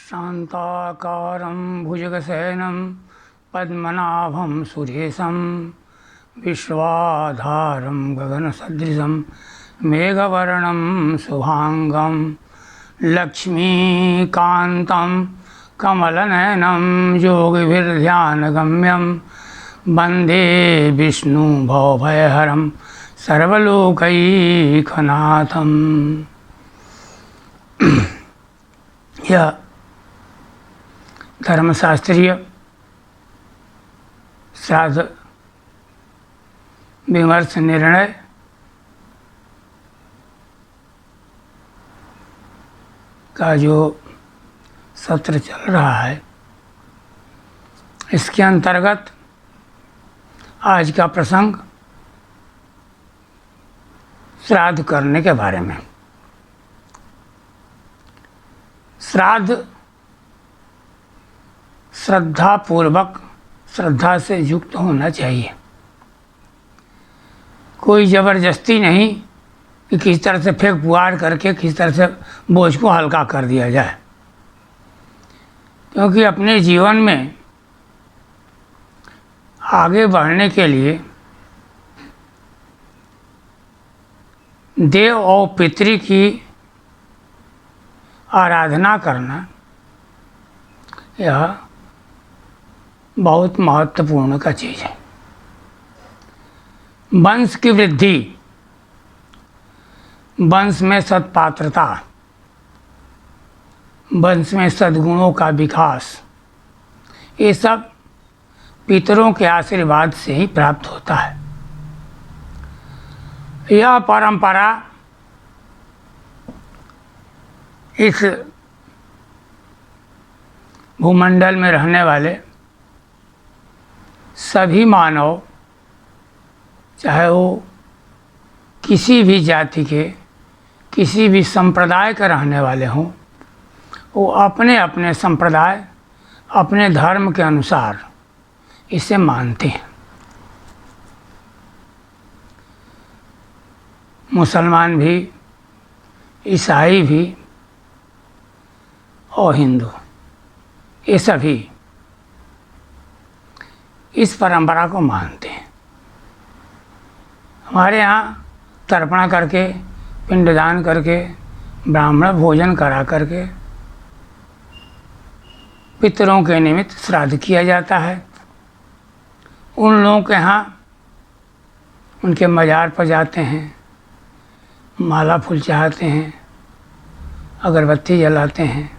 शान्ताकारं भुजगशयनं पद्मनाभं सुरेशं विश्वाधारं गगनसदृशं मेघवर्णं शुभांगं लक्ष्मीकान्तं कमलनयनं योगिभिर्ध्यानगम्यं वन्दे विष्णु भवभयहरं सर्वलोकैकनाथं। यह धर्मशास्त्रीय श्राद्ध विमर्श निर्णय का जो सत्र चल रहा है, इसके अंतर्गत आज का प्रसंग श्राद्ध करने के बारे में। श्राद्ध श्रद्धापूर्वक, श्रद्धा से युक्त होना चाहिए। कोई ज़बरदस्ती नहीं कि किसी तरह से फेंक पुआर करके किसी तरह से बोझ को हल्का कर दिया जाए, क्योंकि अपने जीवन में आगे बढ़ने के लिए देव और पितृ की आराधना करना यह बहुत महत्वपूर्ण का चीज़ है। वंश की वृद्धि, वंश में सत्पात्रता, वंश में सद्गुणों का विकास, ये सब पितरों के आशीर्वाद से ही प्राप्त होता है। यह परंपरा इस भूमंडल में रहने वाले सभी मानव, चाहे वो किसी भी जाति के, किसी भी संप्रदाय के रहने वाले हों, वो अपने अपने संप्रदाय, अपने धर्म के अनुसार इसे मानते हैं। मुसलमान भी, ईसाई भी और हिंदू, ये सभी इस परंपरा को मानते हैं। हमारे यहाँ तर्पणा करके, पिंडदान करके, ब्राह्मण भोजन करा करके पितरों के निमित्त श्राद्ध किया जाता है। उन लोगों के यहाँ उनके मज़ार पर जाते हैं, माला फूल चढ़ाते हैं, अगरबत्ती जलाते हैं,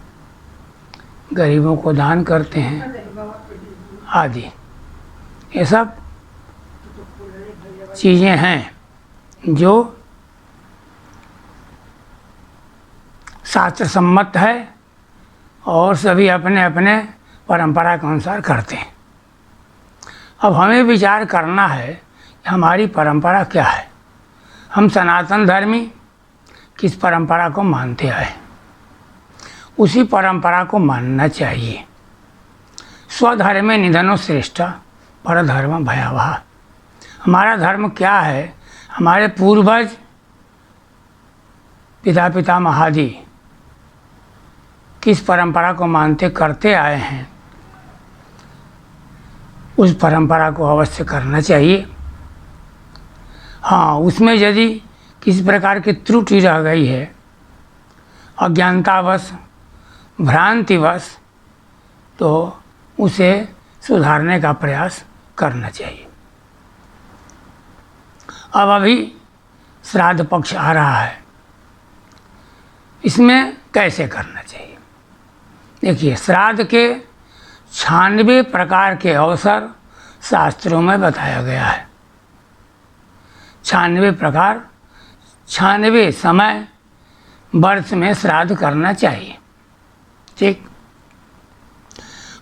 गरीबों को दान करते हैं आदि। ये सब चीज़ें हैं जो शास्त्र सम्मत है और सभी अपने अपने परंपरा के अनुसार करते हैं। अब हमें विचार करना है कि हमारी परंपरा क्या है। हम सनातन धर्मी किस परंपरा को मानते आए, उसी परंपरा को मानना चाहिए। स्वधर्मे निधनो श्रेष्ठ परधर्म भयावह। हमारा धर्म क्या है? हमारे पूर्वज पिता पितामह आदि किस परंपरा को मानते करते आए हैं, उस परंपरा को अवश्य करना चाहिए। हाँ, उसमें यदि किसी प्रकार की त्रुटि रह गई है, अज्ञानतावश, भ्रांतिवश, तो उसे सुधारने का प्रयास करना चाहिए। अब अभी श्राद्ध पक्ष आ रहा है, इसमें कैसे करना चाहिए? देखिए, श्राद्ध के 96 प्रकार के अवसर शास्त्रों में बताया गया है। 96 प्रकार, 96 समय वर्ष में श्राद्ध करना चाहिए, ठीक।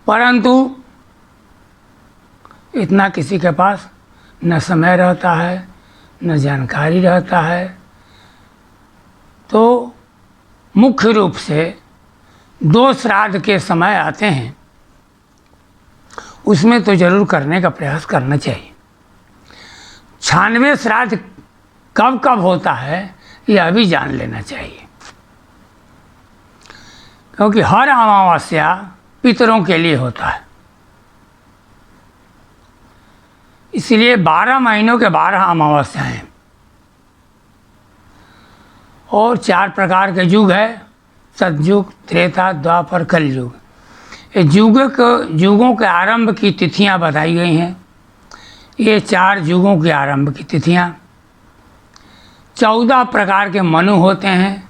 परंतु इतना किसी के पास न समय रहता है, न जानकारी रहता है, तो मुख्य रूप से 2 श्राद्ध के समय आते हैं, उसमें तो जरूर करने का प्रयास करना चाहिए। 96 श्राद्ध कब कब होता है यह भी जान लेना चाहिए। क्योंकि हर अमावस्या पितरों के लिए होता है। इसलिए 12 महीनों के 12 अमावस्याएं और 4 प्रकार के युग है, सतयुग, त्रेता, द्वापर, कलयुग। ये युगों के आरंभ की तिथियां बताई गई हैं। ये 4 युगों के आरंभ की तिथियां। 14 प्रकार के मनु होते हैं।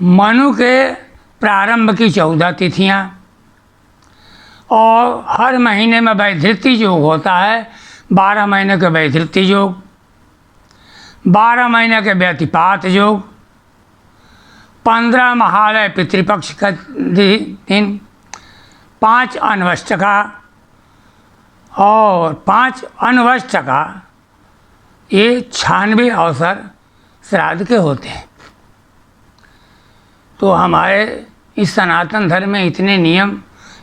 मनु के प्रारंभ की 14 तिथियां। और हर महीने में वैधृति योग होता है। 12 महीने के वैधृति योग, 12 महीने के व्यतिपात योग, 15 महालय पितृपक्ष का दिन, 5 अनवष्टका और 5 अनवष्टका, ये 96 अवसर श्राद्ध के होते हैं। तो हमारे इस सनातन धर्म में इतने नियम,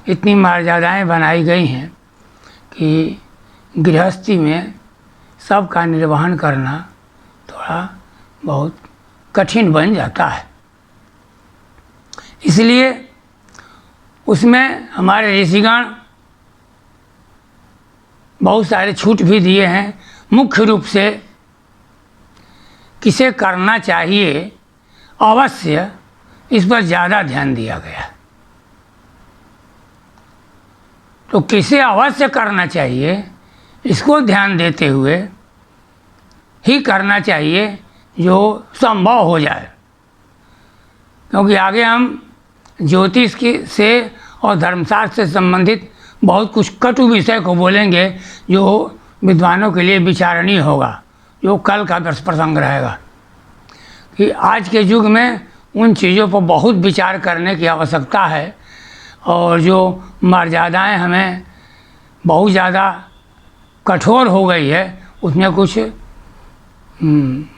इतनी मर्यादाएं बनाई गई हैं कि गृहस्थी में सबका निर्वहन करना थोड़ा बहुत कठिन बन जाता है। इसलिए उसमें हमारे ऋषिगण बहुत सारे छूट भी दिए हैं। मुख्य रूप से किसे करना चाहिए अवश्य, इस पर ज़्यादा ध्यान दिया गया। तो किसे अवश्य करना चाहिए इसको ध्यान देते हुए ही करना चाहिए जो संभव हो जाए। क्योंकि आगे हम ज्योतिष की से और धर्मशास्त्र से संबंधित बहुत कुछ कटु विषय को बोलेंगे जो विद्वानों के लिए विचारणीय होगा, जो कल का प्रसंग रहेगा। कि आज के युग में उन चीज़ों पर बहुत विचार करने की आवश्यकता है। और जो मर्यादाएं हमें बहुत ज़्यादा कठोर हो गई है, उसमें कुछ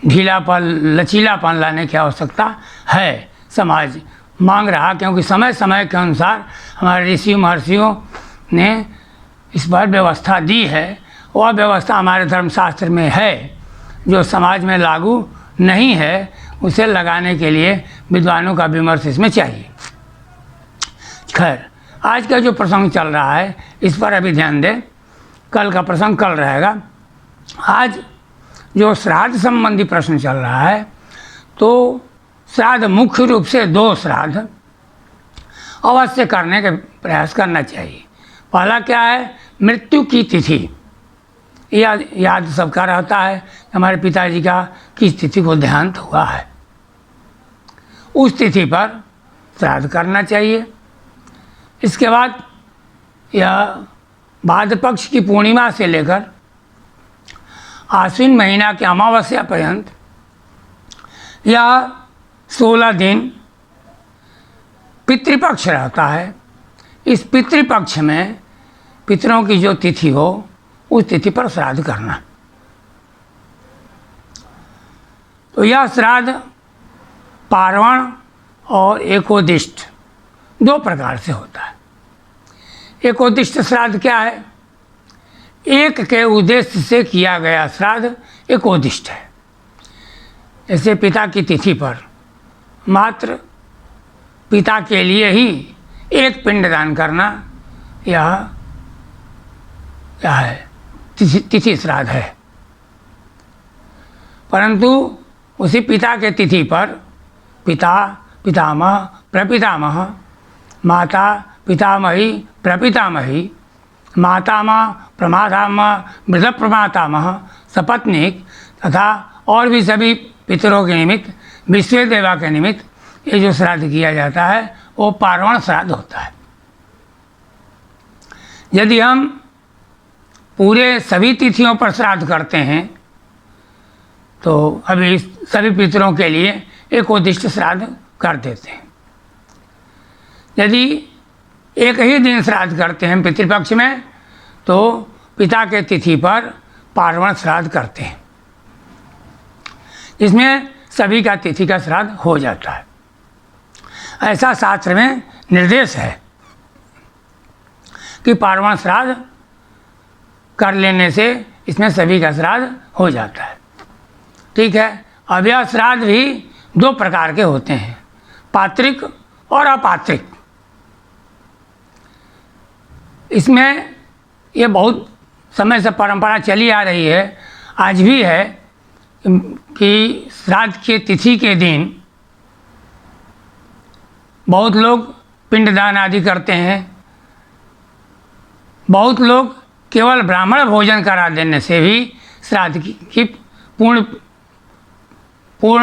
ढीलापन, लचीलापन लाने की आवश्यकता है। समाज मांग रहा, क्योंकि समय समय के अनुसार हमारे ऋषि महर्षियों ने इस पर व्यवस्था दी है। वह व्यवस्था हमारे धर्मशास्त्र में है, जो समाज में लागू नहीं है उसे लगाने के लिए विद्वानों का विमर्श इसमें चाहिए। खैर, आज का जो प्रसंग चल रहा है इस पर अभी ध्यान दें, कल का प्रसंग कल रहेगा। आज जो श्राद्ध संबंधी प्रश्न चल रहा है, तो श्राद्ध मुख्य रूप से 2 श्राद्ध अवश्य करने का प्रयास करना चाहिए। पहला क्या है, मृत्यु की तिथि। याद सबका रहता है हमारे पिताजी का किस तिथि को देहांत हुआ है, उस तिथि पर श्राद्ध करना चाहिए। इसके बाद यह भाद्र पक्ष की पूर्णिमा से लेकर आश्विन महीना के अमावस्या पर्यंत यह 16 दिन पितृपक्ष रहता है। इस पितृपक्ष में पितरों की जो तिथि हो उस तिथि पर श्राद्ध करना। तो यह श्राद्ध पार्वण और एकोदिष्ट 2 प्रकार से होता है। एकोदिष्ट श्राद्ध क्या है, एक के उद्देश्य से किया गया श्राद्ध एकोदिष्ट है। जैसे पिता की तिथि पर मात्र पिता के लिए ही एक पिंडदान करना, यह है तिथि श्राद्ध है। परंतु उसी पिता के तिथि पर पिता, पितामह, प्रपितामह, माता, पितामही, प्रपितामही, मातामह, प्रमातामह, वृद्ध प्रमातामह, सपत्नीक तथा और भी सभी पितरों के निमित्त, विश्व देवा के निमित्त ये जो श्राद्ध किया जाता है वो पार्वण श्राद्ध होता है। यदि हम पूरे सभी तिथियों पर श्राद्ध करते हैं तो अभी सभी पितरों के लिए एकोदिष्ट श्राद्ध कर देते हैं। यदि एक ही दिन श्राद्ध करते हैं पितृपक्ष में, तो पिता के तिथि पर पार्वण श्राद्ध करते हैं, इसमें सभी का तिथि का श्राद्ध हो जाता है। ऐसा शास्त्र में निर्देश है कि पार्वण श्राद्ध कर लेने से इसमें सभी का श्राद्ध हो जाता है। ठीक है, अब यह श्राद्ध भी 2 प्रकार के होते हैं, पात्रिक और अपात्रिक। इसमें ये बहुत समय से परंपरा चली आ रही है, आज भी है, कि श्राद्ध के तिथि के दिन बहुत लोग पिंडदान आदि करते हैं। बहुत लोग केवल ब्राह्मण भोजन करा देने से भी श्राद्ध की पूर्ण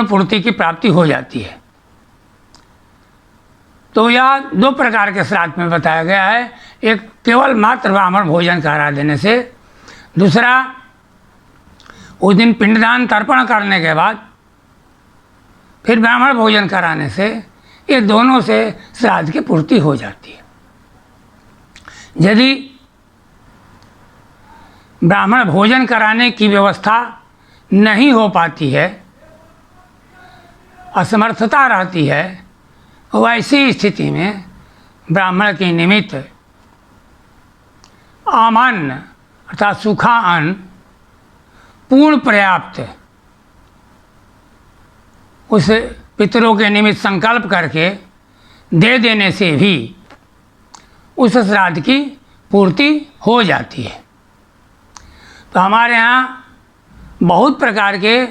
पूर्ति की प्राप्ति हो जाती है। तो यह दो प्रकार के श्राद्ध में बताया गया है, एक केवल मात्र ब्राह्मण भोजन करा देने से, दूसरा उस दिन पिंडदान तर्पण करने के बाद फिर ब्राह्मण भोजन कराने से, ये दोनों से श्राद्ध की पूर्ति हो जाती है। यदि ब्राह्मण भोजन कराने की व्यवस्था नहीं हो पाती है, असमर्थता रहती है, वैसी स्थिति में ब्राह्मण के निमित्त आमान्न अर्थात सूखा अन्न पूर्ण पर्याप्त उस पितरों के निमित्त संकल्प करके दे देने से भी उस श्राद्ध की पूर्ति हो जाती है। तो हमारे यहाँ बहुत प्रकार के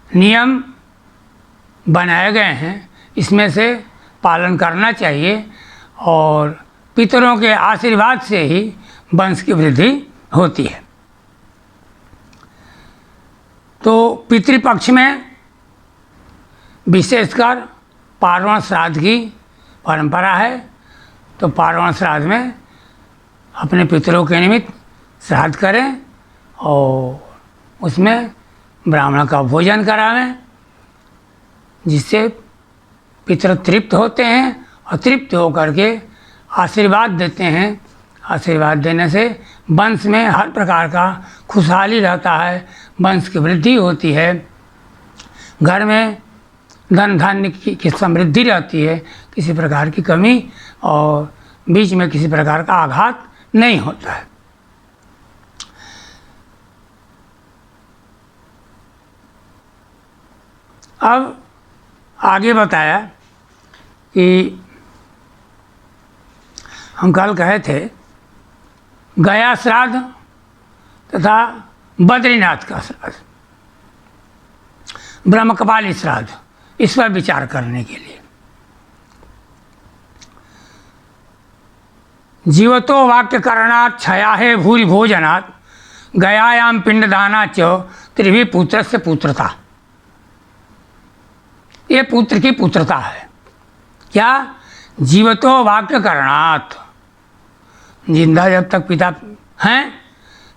नियम बनाए गए हैं, इसमें से पालन करना चाहिए और पितरों के आशीर्वाद से ही वंश की वृद्धि होती है। तो पितृपक्ष में विशेषकर पार्वण श्राद्ध की परंपरा है। तो पार्वण श्राद्ध में अपने पितरों के निमित्त श्राद्ध करें और उसमें ब्राह्मण का भोजन करावें, जिससे पितर तृप्त होते हैं और तृप्त होकर के आशीर्वाद देते हैं। आशीर्वाद देने से वंश में हर प्रकार का खुशहाली रहता है, वंश की वृद्धि होती है, घर में धन धान्य की समृद्धि रहती है, किसी प्रकार की कमी और बीच में किसी प्रकार का आघात नहीं होता है। अब आगे बताया कि हम कल कहे थे गया श्राद्ध तथा बद्रीनाथ का श्राद्ध, ब्रह्मकपाली श्राद्ध, इस पर विचार करने के लिए जीवतो वाक्य करणात् छयाहे भूरि भोजनात् गयायाम पिंडदाना च त्रिभी पुत्र से पुत्रता। ये पुत्र की पुत्रता है। क्या? जीवतो वाक्य करणात्, जिंदा जब तक पिता हैं,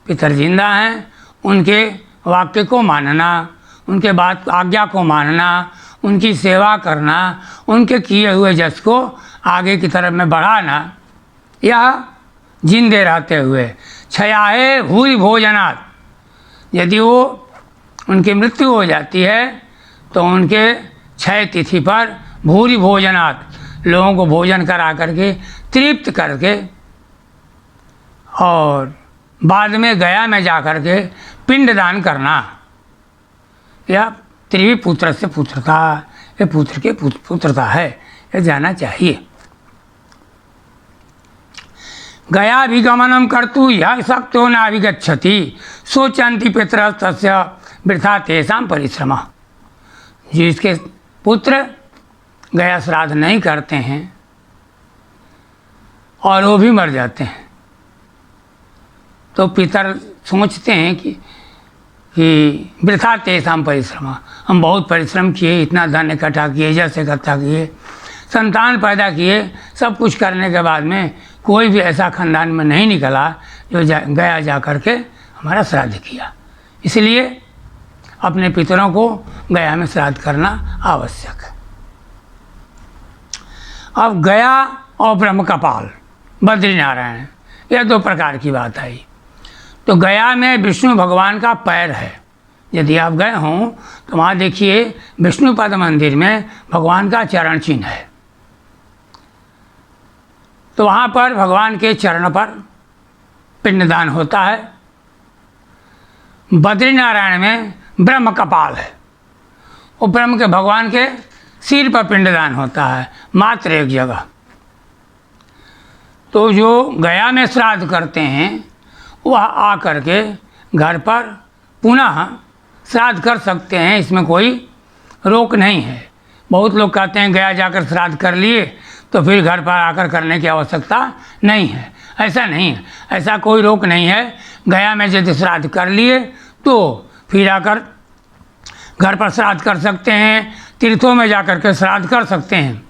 पितर जिंदा हैं, उनके वाक्य को मानना, उनके बात आज्ञा को मानना, उनकी सेवा करना, उनके किए हुए जस को आगे की तरफ में बढ़ाना, यह जिंदे रहते हुए छयाहे भूरि भोजनात्, यदि वो उनकी मृत्यु हो जाती है तो उनके क्षय तिथि पर भूरि भोजनात्, लोगों को भोजन करा करके तृप्त करके और बाद में गया में जा कर के पिंडदान करना, यह त्रिवी पुत्र से पुत्रता, ये पुत्र के पुत्रता है, यह जाना चाहिए। गयाभिगमनं कर्तुं यः शक्तो नाभिगच्छति शोचन्ति पितरः तस्य वृथा तेषां परिश्रमः। जिसके पुत्र गया श्राद्ध नहीं करते हैं और वो भी मर जाते हैं, तो पितर सोचते हैं कि वृथा तेषां परिश्रमः, हम बहुत परिश्रम किए, इतना धन इकट्ठा किए, जैसे इकट्ठा किए, संतान पैदा किए, सब कुछ करने के बाद में कोई भी ऐसा खानदान में नहीं निकला जो गया जा कर के हमारा श्राद्ध किया। इसलिए अपने पितरों को गया में श्राद्ध करना आवश्यक है। अब गया और ब्रह्मकपाल, बद्रीनारायण, यह दो प्रकार की बात आई। तो गया में विष्णु भगवान का पैर है। यदि आप गए हों तो वहाँ देखिए विष्णुपद मंदिर में भगवान का चरण चिन्ह है। तो वहाँ पर भगवान के चरण पर पिंडदान होता है। बद्रीनारायण में ब्रह्म कपाल है, वो ब्रह्म के भगवान के सिर पर पिंडदान होता है, मात्र एक जगह। तो जो गया में श्राद्ध करते हैं वह आ करके घर पर पुनः श्राद्ध कर सकते हैं, इसमें कोई रोक नहीं है। बहुत लोग कहते हैं गया जाकर श्राद्ध कर लिए तो फिर घर पर आकर करने की आवश्यकता नहीं है। ऐसा नहीं है, ऐसा कोई रोक नहीं है। गया में यदि श्राद्ध कर लिए तो फिर आकर घर पर श्राद्ध कर सकते हैं, तीर्थों में जाकर के श्राद्ध कर सकते हैं,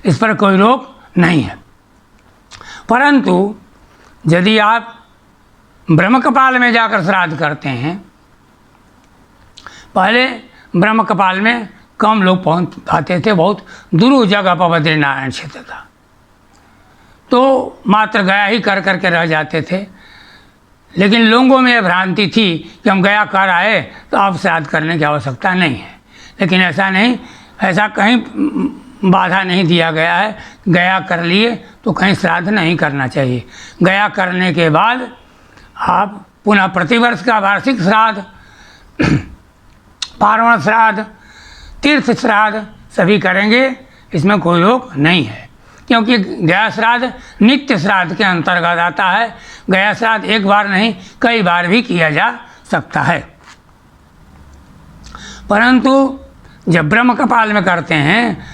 इस पर कोई रोक नहीं है। परंतु यदि आप ब्रह्मकपाल में जाकर श्राद्ध करते हैं, पहले ब्रह्मकपाल में कम लोग पहुँच पाते थे, बहुत दूर जगह पर बद्रीनारायण क्षेत्र था, तो मात्र गया ही कर करके रह जाते थे। लेकिन लोगों में यह भ्रांति थी कि हम गया कर आए तो अब श्राद्ध करने की आवश्यकता नहीं है। लेकिन ऐसा नहीं, ऐसा कहीं बाधा नहीं दिया गया है। गया कर लिए तो कहीं श्राद्ध नहीं करना चाहिए। गया करने के बाद आप पुनः प्रतिवर्ष का वार्षिक श्राद्ध, पार्वण श्राद्ध, तीर्थ श्राद्ध सभी करेंगे, इसमें कोई रोक नहीं है। क्योंकि गया श्राद्ध नित्य श्राद्ध के अंतर्गत आता है। गया श्राद्ध एक बार नहीं कई बार भी किया जा सकता है। परंतु जब ब्रह्म कपाल में करते हैं,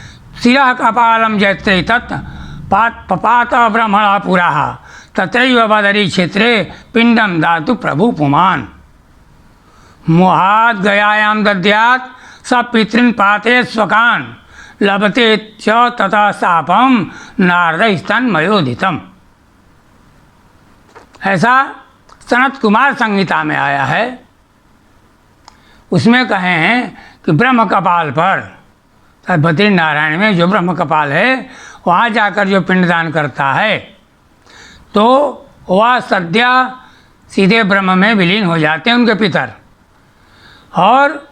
शिरः कपालम जयते तत् पपात ब्रह्मणा पुराः तत्रैव बदरी क्षेत्रे पिंडम दातु प्रभु पुमान मोहात् गयायां दद्यात् स पितॄन् पाते स्वकान् लभते च तथा शापम नारदस्तन्मयोदितम। ऐसा सनत कुमार संहिता में आया है। उसमें कहे हैं कि ब्रह्म कपाल पर, बद्रीनारायण में जो ब्रह्म कपाल है वहाँ जाकर जो पिंडदान करता है तो वह सद्या सीधे ब्रह्म में विलीन हो जाते हैं उनके पितर, और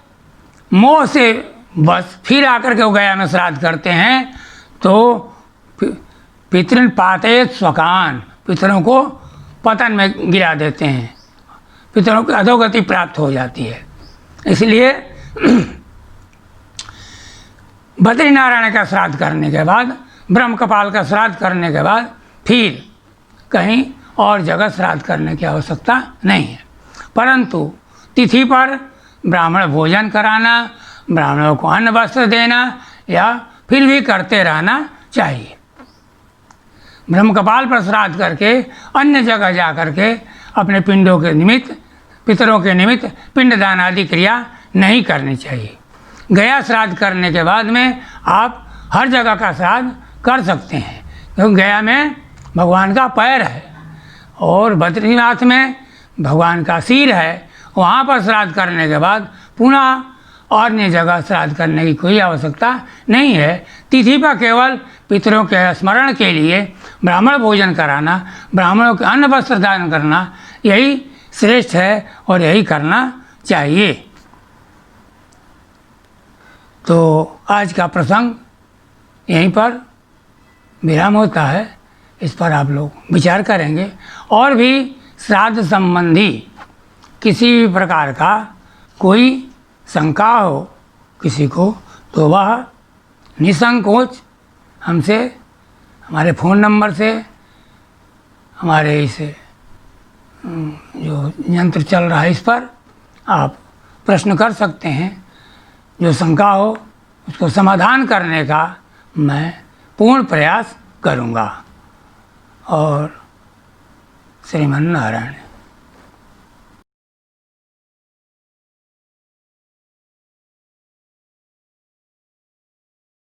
मोह से बस फिर आकर के वो गया में श्राद्ध करते हैं तो पितृन पाते स्वकान, पितरों को पतन में गिरा देते हैं, पितरों की अधोगति प्राप्त हो जाती है। इसलिए बद्रीनारायण का श्राद्ध करने के बाद, ब्रह्म कपाल का श्राद्ध करने के बाद फिर कहीं और जगह श्राद्ध करने की आवश्यकता नहीं है। परंतु तिथि पर ब्राह्मण भोजन कराना, ब्राह्मणों को अन्न वस्त्र देना या फिर भी करते रहना चाहिए। ब्रह्म कपाल पर श्राद्ध करके अन्य जगह जा करके अपने पिंडों के निमित्त, पितरों के निमित्त पिंडदान आदि क्रिया नहीं करनी चाहिए। गया श्राद्ध करने के बाद में आप हर जगह का श्राद्ध कर सकते हैं, क्योंकि गया में भगवान का पैर है और बद्रीनाथ में भगवान का सिर है। वहाँ पर श्राद्ध करने के बाद पुनः और अन्य जगह श्राद्ध करने की कोई आवश्यकता नहीं है। तिथि पर केवल पितरों के स्मरण के लिए ब्राह्मण भोजन कराना, ब्राह्मणों के अन्न वस्त्र दान करना, यही श्रेष्ठ है और यही करना चाहिए। तो आज का प्रसंग यहीं पर विराम होता है। इस पर आप लोग विचार करेंगे, और भी श्राद्ध संबंधी किसी भी प्रकार का कोई शंका हो किसी को तो वह निसंकोच हमसे, हमारे फ़ोन नंबर से, हमारे इस जो यंत्र चल रहा है इस पर आप प्रश्न कर सकते हैं। जो शंका हो उसको समाधान करने का मैं पूर्ण प्रयास करूँगा। और श्रीमन नारायण।